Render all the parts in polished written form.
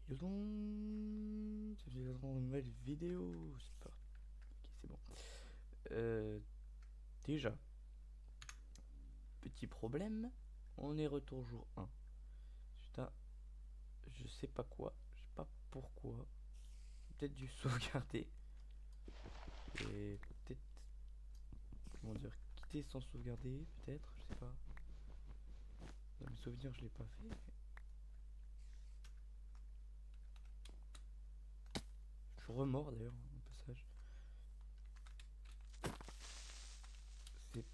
Yo donc, je vais dans une nouvelle vidéo. C'est pas... Ok, c'est bon. Déjà, petit problème. On est retour jour 1. Putain, je sais pas quoi. Je sais pas pourquoi. Peut-être dû sauvegarder. Et peut-être, comment dire, quitter sans sauvegarder. Peut-être, je sais pas. Dans mes souvenirs, je l'ai pas fait. Je suis remords d'ailleurs, au passage. C'est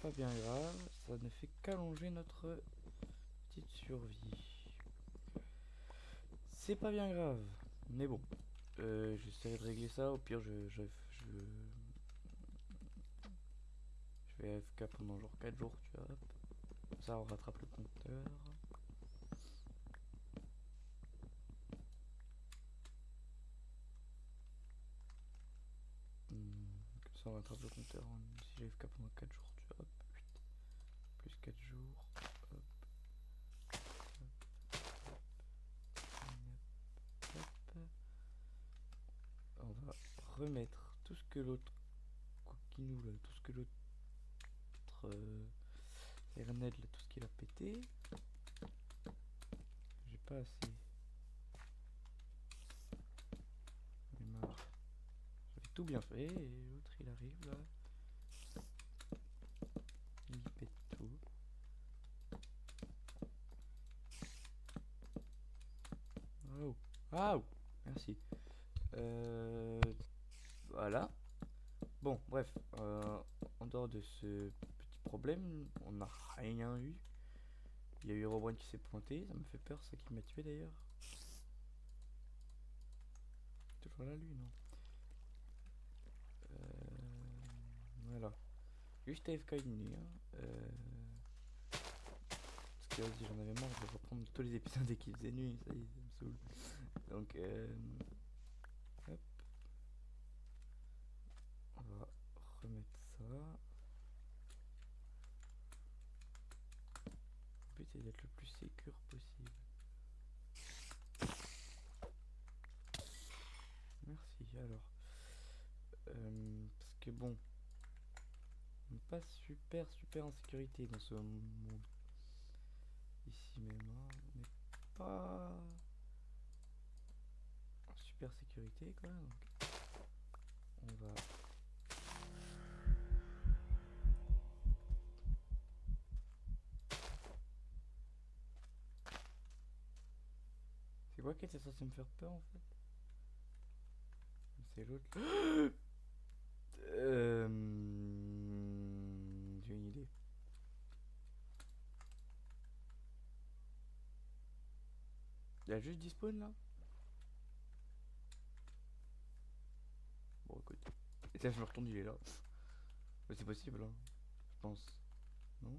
pas bien grave. Ça ne fait qu'allonger notre petite survie. C'est pas bien grave. Mais bon. J'essaierai de régler ça. Au pire, je vais AFK pendant genre 4 jours, tu vois. Comme ça, on rattrape le compteur. Comme ça, on rattrape le compteur. Si j'ai AFK pendant 4 jours, tu vois. Hop, plus 4 jours. Hop, hop, hop. On va remettre tout ce que l'autre coquinou là, tout ce que l'autre Erned là, tout ce qu'il a pété. J'ai pas assez. J'en ai marre. J'avais tout bien fait et l'autre il arrive là. Il pète tout. Oh. Ah, oh. Merci. Voilà. Bon, bref. En dehors de ce petit problème, on n'a rien eu. Il y a eu Herobrine qui s'est pointé. Ça me fait peur, ça qui m'a tué d'ailleurs. Toujours là, lui, non. Voilà. Juste AFK une nuit. Hein. Parce que vas-y, j'en avais marre de reprendre tous les épisodes dès qu'il faisait nuit. Ça y est, ça me saoule. Donc, hop. On va remettre ça. Le but c'est d'être le plus sécure possible. Merci, alors. Parce que bon, on n'est pas super en sécurité dans ce monde. Ici même, hein, on n'est pas en super sécurité quoi. Donc on va... C'est quoi qui était censé me faire peur en fait? C'est l'autre. J'ai une idée. Il a juste dispawn là. Bon écoute. Et ça je me retourne, il est là. Mais c'est possible hein. Je pense. Non?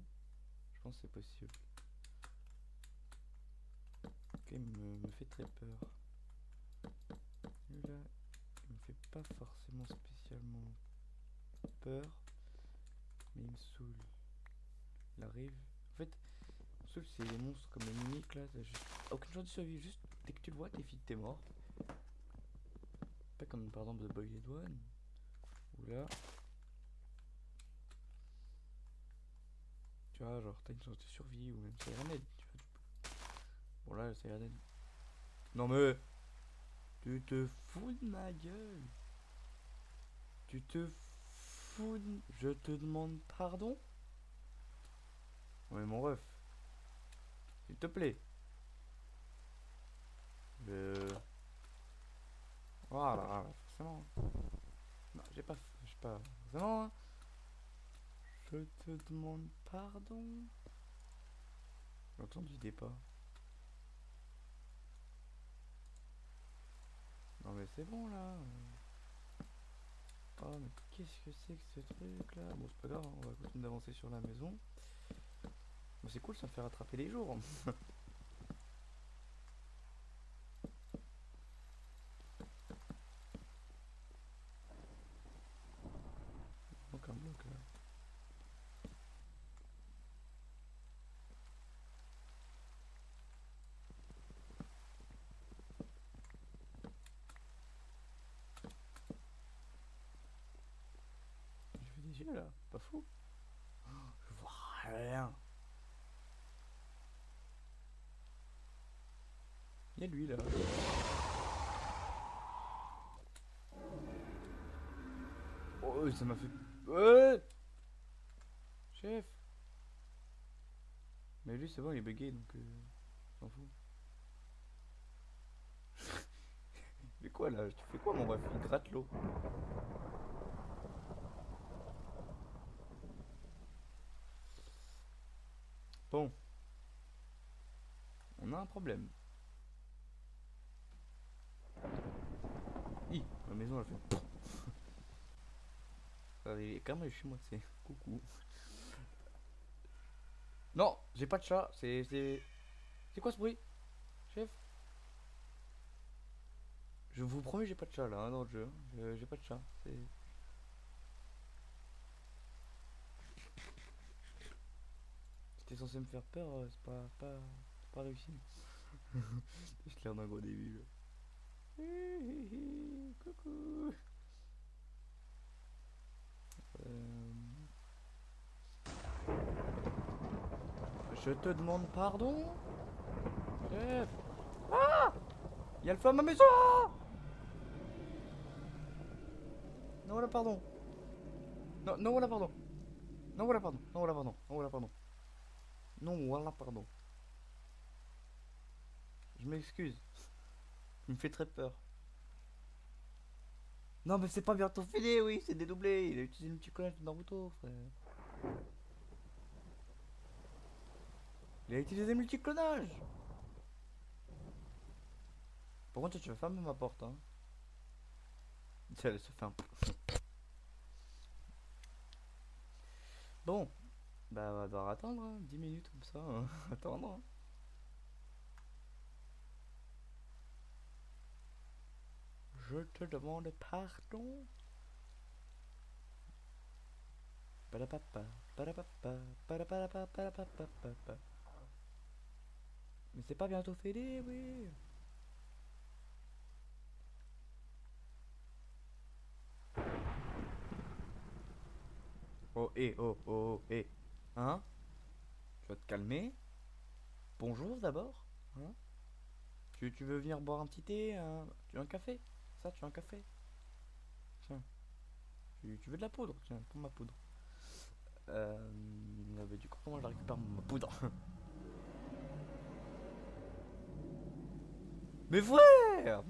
Je pense que c'est possible. Ok, il me fait très peur. Celui-là, il me fait pas forcément spécialement peur. Mais il me saoule. Il arrive. En fait, il me saoule, c'est les monstres comme les mimiques là. T'as juste aucune chance de survivre. Juste dès que tu le vois, t'es mort. Pas comme par exemple The Boiled One. Ou là. Tu vois, genre t'as une chance de survie. Ou même Sirened. Tu vois. Bon là, Sirened. Non mais. Tu te fous de ma gueule. Tu te fous de... Je te demande pardon. Ouais, mon ref. S'il te plaît. Je... Voilà, forcément. Non, j'ai pas forcément. Hein. Je te demande pardon. J'ai entendu des pas. Non mais c'est bon là. Oh mais qu'est-ce que c'est que ce truc là? Bon c'est pas grave, on va continuer d'avancer sur la maison. Bon c'est cool, ça me fait rattraper les jours. Donc un bloc là. yeux là, pas fou. Je vois rien. Il y a lui là. Oh, ça m'a fait. Ouais, chef. Mais lui, c'est bon, il est bugué donc. S'en fout. Mais quoi là? Tu fais quoi, mon ref? Il gratte l'eau. Bon, on a un problème. Hi, la maison elle fait. Il est quand même chez moi, c'est. Coucou. Non, j'ai pas de chat, c'est quoi ce bruit? Chef? Je vous promets, j'ai pas de chat là, hein, dans le jeu. J'ai pas de chat. C'était censé me faire peur, c'est pas réussi. J'ai l'air d'un gros débile. Coucou. Euh, Je te demande pardon, chef. Ah! Il y a le feu à ma maison! Non, voilà, pardon. Non, non, voilà, pardon. Non, voilà, pardon. Non, voilà, pardon. Non, voilà, pardon. Non, voilà, pardon. Je m'excuse. Il me fait très peur. Non, mais c'est pas bientôt fini, oui, c'est dédoublé. Il a utilisé le multicolage de Naruto, frère. Il a utilisé le multiclonage. Par contre, tu vas fermer ma porte, hein. Ça se fait un. Bon, bah, on va devoir attendre, hein, 10 minutes comme ça. Hein. Attendre. Hein. Je te demande pardon. Padapapa, padapapa, padapapa, padapapa. Mais c'est pas bientôt fini, oui. Oh, oh, oh, Hein? Tu vas te calmer? Bonjour d'abord. Hein? Tu veux venir boire un petit thé? Tu veux un café? Ça, tu veux un café? Tiens. Tu veux de la poudre? Tiens, prends ma poudre. Bah, du coup, comment je la récupère ma poudre? Mais frère!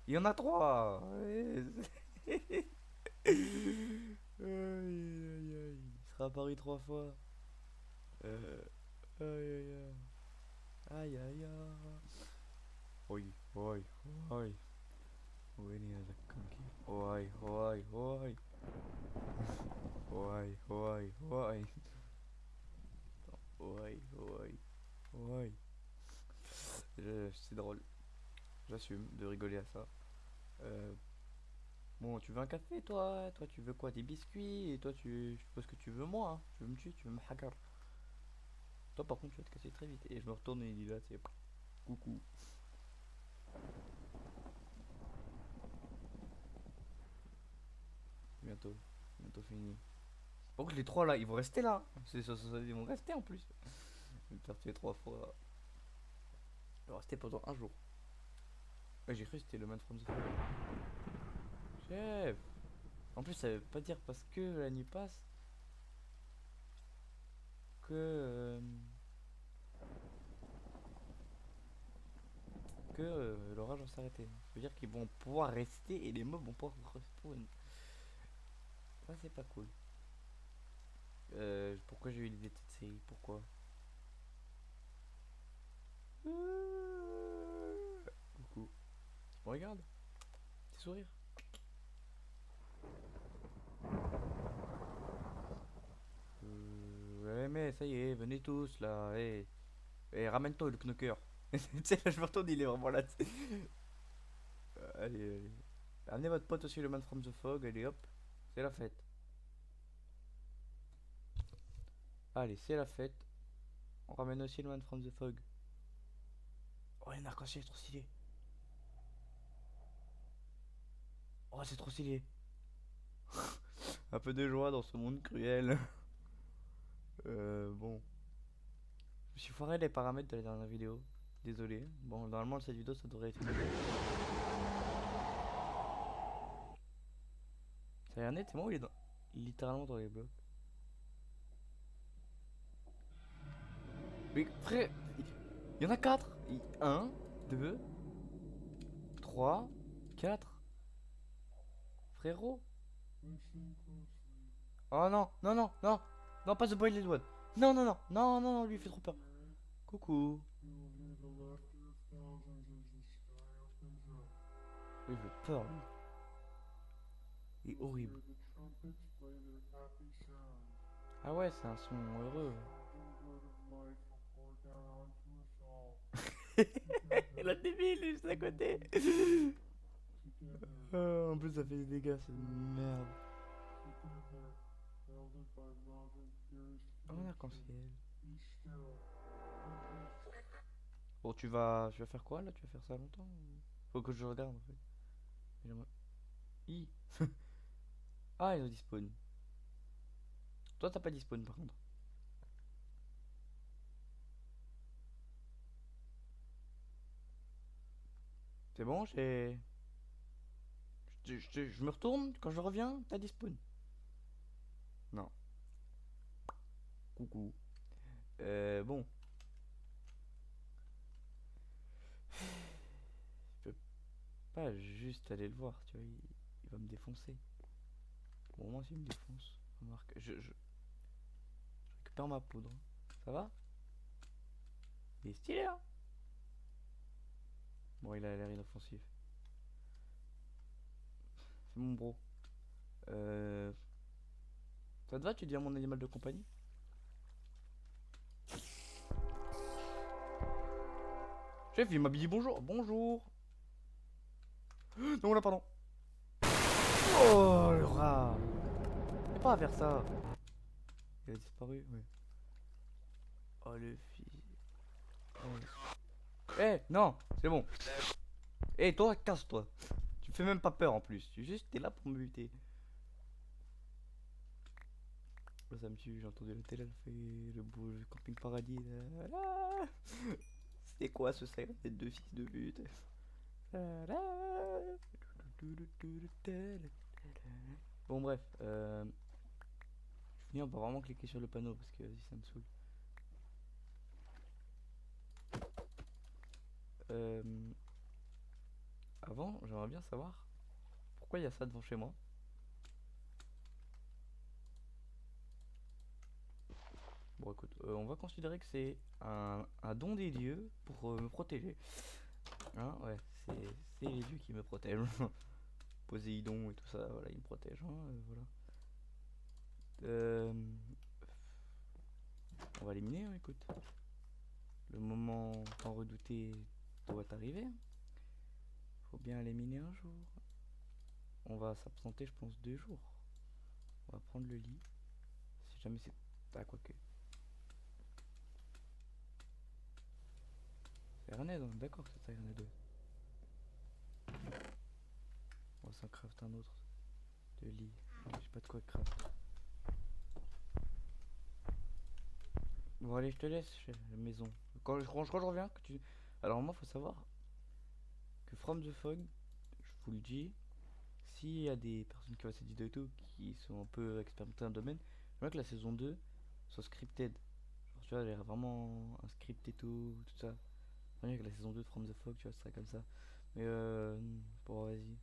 Il y en a trois! Aïe, aïe, aïe. Il sera apparu trois fois. Euh, aïe, aïe, aïe. Aïe, aïe, aïe. Oi, oi, oi. Winnie is a conky. Oi, oi, oi. Oi, oi, oi. Oi, oi, oi. C'est drôle. J'assume de rigoler à ça. Euh, bon, tu veux un café, toi? Toi, tu veux quoi? Des biscuits? Et toi, je suppose que tu veux moi, hein? Tu veux me tuer? Tu veux me hagar? Toi, par contre, tu vas te casser très vite. Et je me retourne et il est là, c'est coucou. Bientôt. Bientôt fini. Par contre, les trois là, ils vont rester là. Ils vont rester en plus. Je vais me faire tuer trois fois. Ils vont rester pendant un jour. Ouais, j'ai cru que c'était le man from the Fall. Chef! En plus, ça veut pas dire parce que la nuit passe que. L'orage va s'arrêter. Ça veut dire qu'ils vont pouvoir rester et les mobs vont pouvoir respawn. Ça, c'est pas cool. Pourquoi j'ai eu l'idée de cette série? Pourquoi? Coucou. On regarde. Tes sourires. Ouais, mais ça y est, venez tous là. Ramène-toi le knocker. Tu sais, là, je me retourne, il est vraiment là. Allez, allez. Amenez votre pote aussi, le man from the fog. Allez, hop. C'est la fête. Allez, c'est la fête. On ramène aussi le man from the fog. Oh, il y a un arc-en-ciel trop stylé. Oh, c'est trop stylé. Un peu de joie dans ce monde cruel. Bon. Je me suis foiré les paramètres de la dernière vidéo. Désolé. Bon, normalement, cette vidéo, ça devrait être une... Ça a l'air net, c'est moi ou il est littéralement dans les blocs? Mais frère, il y en a 4. 1, 2, 3, 4. Frérot. Oh non, non, non, non. Non, pas The Boiled One. Non, non, non, non, non, non, lui il fait trop peur. Coucou. Il fait peur, lui. Il est horrible. Ah ouais, c'est un son heureux. La débile, juste à côté. En plus, ça fait des dégâts, c'est merde. Oh, un arc-en-ciel. Bon, tu vas faire quoi là? Tu vas faire ça longtemps Faut que je regarde en fait. Hi. Ah, ils ont dispawn. Toi, t'as pas dispawn par contre. C'est bon, je me retourne quand je reviens, t'as dispawn. Non. Coucou. Bon. Je peux pas juste aller le voir, tu vois. Il va me défoncer. Bon, moi, s'il me défonce, remarque. Je récupère ma poudre. Ça va? Il est stylé, hein? Bon, il a l'air inoffensif. C'est mon bro. Euh... Ça te va, tu deviens mon animal de compagnie? Chef, il m'a dit bonjour. Bonjour. Non, là, pardon. Oh, le rat. Y'a pas à faire ça. Il a disparu, ouais. Oh, le fils. Eh, non, c'est bon. Eh, toi, casse-toi. Tu me fais même pas peur en plus. Tu juste, t'es là pour me buter. Là, ça me tue. J'ai entendu la télé, elle fait le camping paradis. Là. C'était quoi ce sac des deux fils de pute? Bon, bref. Je finis, on va vraiment cliquer sur le panneau parce que vas-y, ça me saoule. Euh, Avant, j'aimerais bien savoir pourquoi il y a ça devant chez moi. Bon, écoute, on va considérer que c'est un don des dieux pour me protéger. Hein, ouais, c'est les dieux qui me protègent. Poséidon et tout ça, voilà, ils me protègent. Hein, voilà. Euh, on va l'éliminer, hein, écoute. Le moment tant redouté doit arriver. Faut bien l'éliminer un jour. On va s'absenter, je pense, 2 jours. On va prendre le lit. Si jamais c'est. Ah, quoique. C'est Ernest, on est d'accord que c'est ça, Ernest 2. On va s'en craft un autre de lit. J'ai pas de quoi craft. Bon, allez, je te laisse, chef, la maison. Quand je reviens, que tu. Alors, moi, faut savoir que From the Fog, je vous le dis, s'il y a des personnes qui voient cette vidéo et tout, qui sont un peu expérimentées dans le domaine, j'aimerais que la saison 2 soit scripted. Genre, tu vois, il y a vraiment un script et tout ça. J'aimerais que la saison 2 de From the Fog, tu vois, ce serait comme ça. Mais bon, vas-y.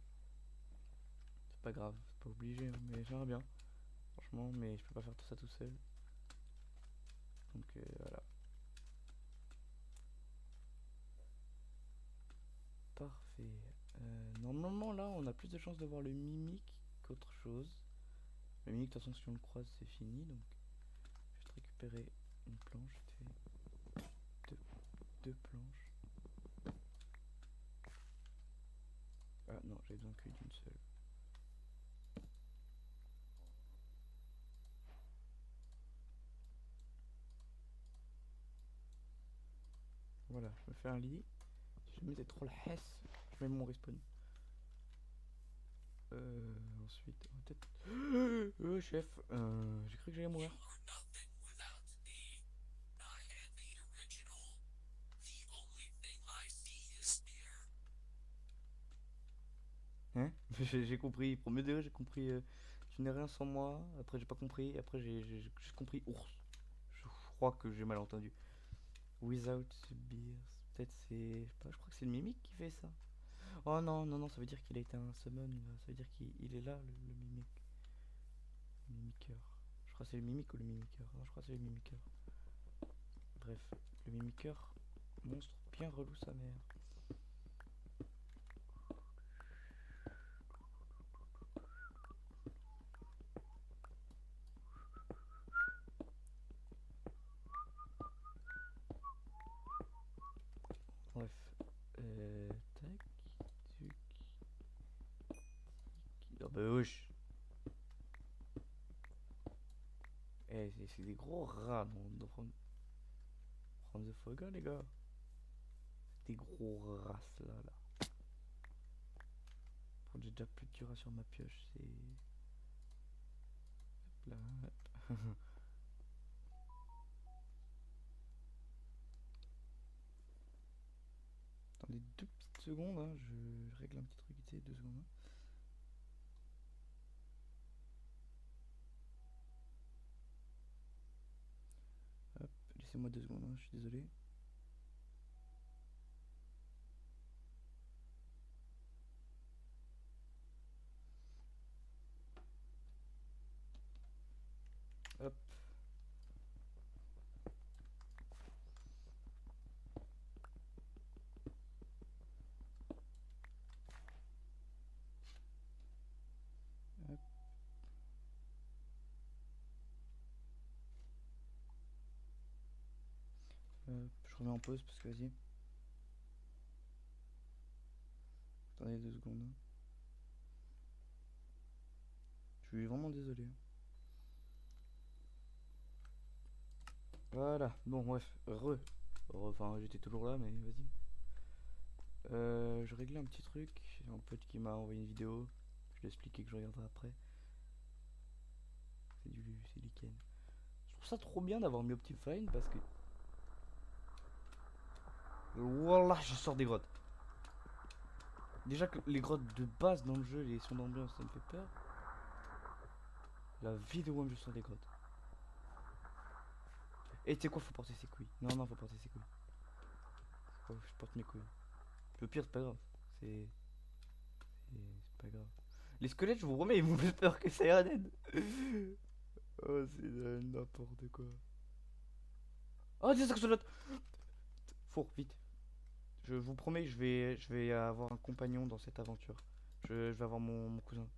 C'est pas grave, c'est pas obligé, hein, mais j'aimerais bien. Franchement, mais je peux pas faire tout ça tout seul. Donc voilà. Parfait. Normalement, là, on a plus de chances de voir le mimique qu'autre chose. Le mimique, de toute façon, si on le croise, c'est fini. Donc, je vais juste récupérer une planche. Deux, deux planches. Ah non, j'ai besoin que d'une seule. Voilà, je me fais un lit. Si jamais c'est trop la hesse, je mets mon respawn. Ensuite, on va peut-être. Chef, j'ai cru que j'allais mourir. Hein? J'ai compris. Premier degré, j'ai compris. Tu n'es rien sans moi. Après, j'ai pas compris. Après, j'ai compris ours. Je crois que j'ai mal entendu. Without beers. Peut-être c'est. Je sais pas, je crois que c'est le mimique qui fait ça. Oh non, non, non, ça veut dire qu'il a été un summon. Ça veut dire qu'il est là, le mimique. Le mimiqueur. Je crois que c'est le mimique ou le mimiqueur. Non, je crois que c'est le mimiqueur. Bref, le mimiqueur. Monstre bien relou sa mère. Bref. Tac. Tuc. Oh bah wesh. Eh, c'est des gros rats dans From the Fogger, les gars. Des gros races là. Bon, j'ai déjà plus de Cura sur ma pioche, c'est. Hop là. Hop. Attendez 2 petites secondes, hein, je règle un petit truc ici, 2 secondes. Hop, laissez-moi 2 secondes, hein, je suis désolé. Hop. Hop. Je remets en pause parce que vas-y. Attendez 2 secondes, hein. Je suis vraiment désolé. Voilà, bon bref, enfin j'étais toujours là mais vas-y. Je réglais un petit truc, un pote qui m'a envoyé une vidéo, je lui ai expliqué que je regarderai après. C'est du Ken. Je trouve ça trop bien d'avoir mis Optifine parce que. Voilà, je sors des grottes. Déjà que les grottes de base dans le jeu, les sons d'ambiance, ça me fait peur. La vidéo même, je sors des grottes. Et tu sais quoi, faut porter ses couilles. Non, non, faut porter ses couilles. Oh, je porte mes couilles. Le pire, c'est pas grave. C'est. C'est pas grave. Les squelettes, je vous promets, ils vont plus peur que Siren. Oh, c'est n'importe quoi. Oh, des axolotes. Four, vite. Je vous promets, je vais avoir un compagnon dans cette aventure. Je vais avoir mon cousin.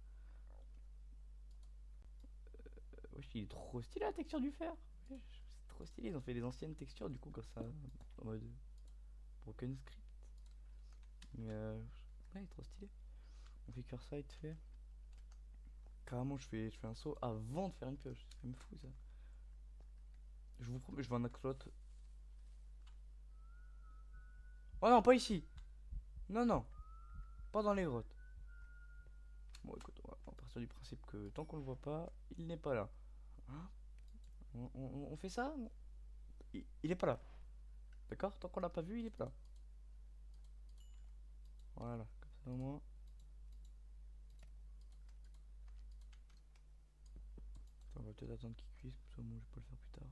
Wesh, il est trop stylé la texture du fer. Wesh, c'est trop stylé. Ils ont fait des anciennes textures du coup, comme ça, en mode broken script. Mais ouais, il est trop stylé. On fait cœur ça, il te fait. Carrément, je fais un saut avant de faire une pioche. C'est quand même fou ça. Je vous promets, je veux un axolot. Oh non, pas ici. Non, non, pas dans les grottes. Bon, écoute, on va partir du principe que tant qu'on le voit pas, il n'est pas là. Hein, on fait ça? Il est pas là. D'accord? Tant qu'on l'a pas vu, il est pas là. Voilà, comme ça au moins. Attends, on va peut-être attendre qu'il cuise, comme ça au moins je peux le faire plus tard.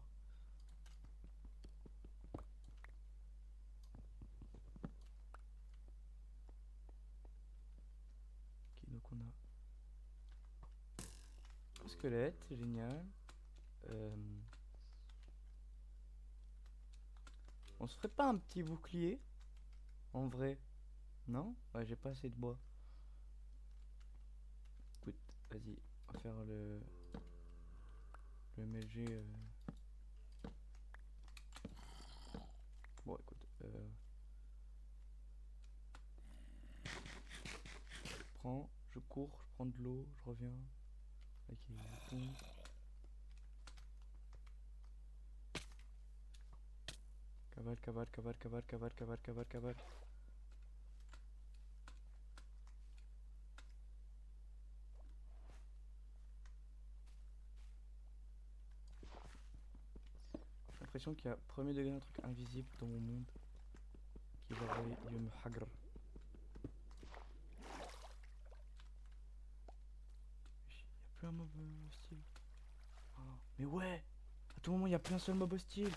Ok, donc on a un squelette, génial. Euh, on se ferait pas un petit bouclier en vrai? Non? Ouais, j'ai pas assez de bois. Écoute, vas-y, on va faire le MLG. Bon, écoute, je cours, je prends de l'eau, je reviens. Ok, cavale, cavale, cavale, cavale, cavale, cavale, cavale, cavale. l'impression qu'il y a premier degré un truc invisible dans mon monde qui va me hagr. Il y a plus un mob hostile. Oh, mais ouais, à tout moment il y a plus un seul mob hostile.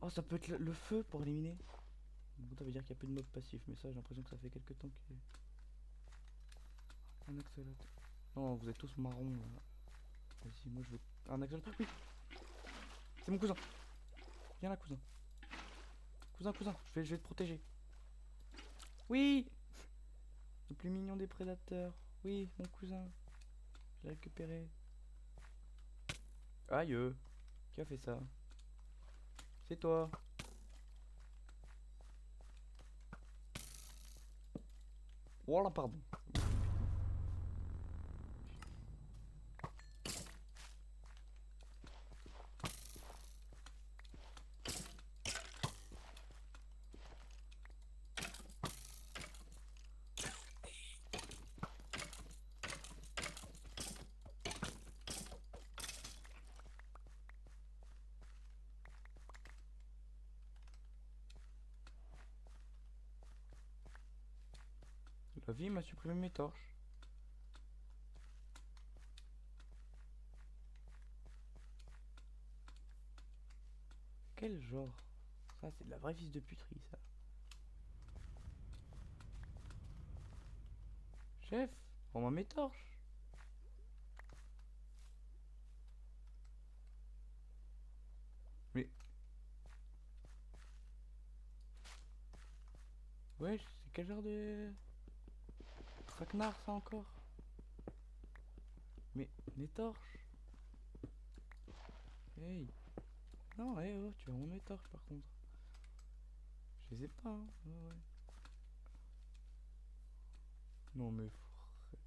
Oh, ça peut être le feu pour éliminer. Bon, ça veut dire qu'il y a plus de mob passif, mais ça j'ai l'impression que ça fait quelques temps qu'il est... Un axolote. Non, vous êtes tous marrons là. Vas-y, moi je veux un axolote. Oui, c'est mon cousin. Viens là, cousin. Cousin, je vais te protéger. Oui, le plus mignon des prédateurs. Oui, mon cousin. Je l'ai récupéré. Aïe, qui a fait ça? C'est toi. Voilà, pardon. La vie m'a supprimé mes torches. Quel genre? Ça, c'est de la vraie fils de puterie, ça. Chef, rends-moi mes torches. Mais... Ouais, c'est quel genre de... traquenard, ça, encore? Mais, mes torches. Hey. Non, hey, oh, tu as mes torches, par contre. Je les ai pas, hein. Ouais. Non, mais...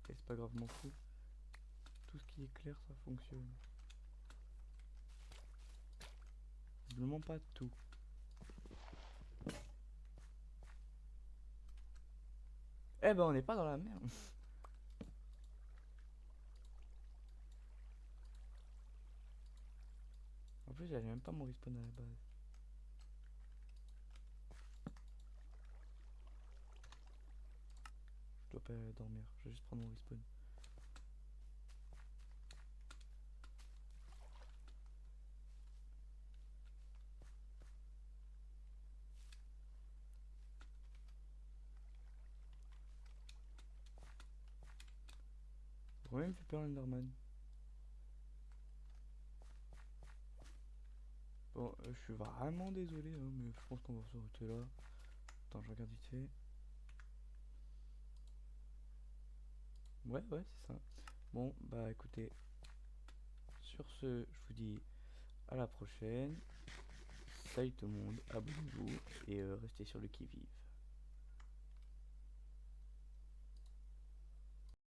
c'est pas grave, m'en fous. Tout ce qui est clair, ça fonctionne. Visiblement pas tout. Eh ben, on n'est pas dans la merde. En plus, j'avais même pas mon respawn à la base. Je dois pas dormir, je vais juste prendre mon respawn. Pourquoi il me fait peur l'Enderman? Bon, je suis vraiment désolé, hein, mais je pense qu'on va s'arrêter là. Attends, je regarde vite fait. Ouais, c'est ça. Bon, bah écoutez, sur ce, je vous dis à la prochaine. Salut tout le monde, abonnez-vous et restez sur le qui-vive.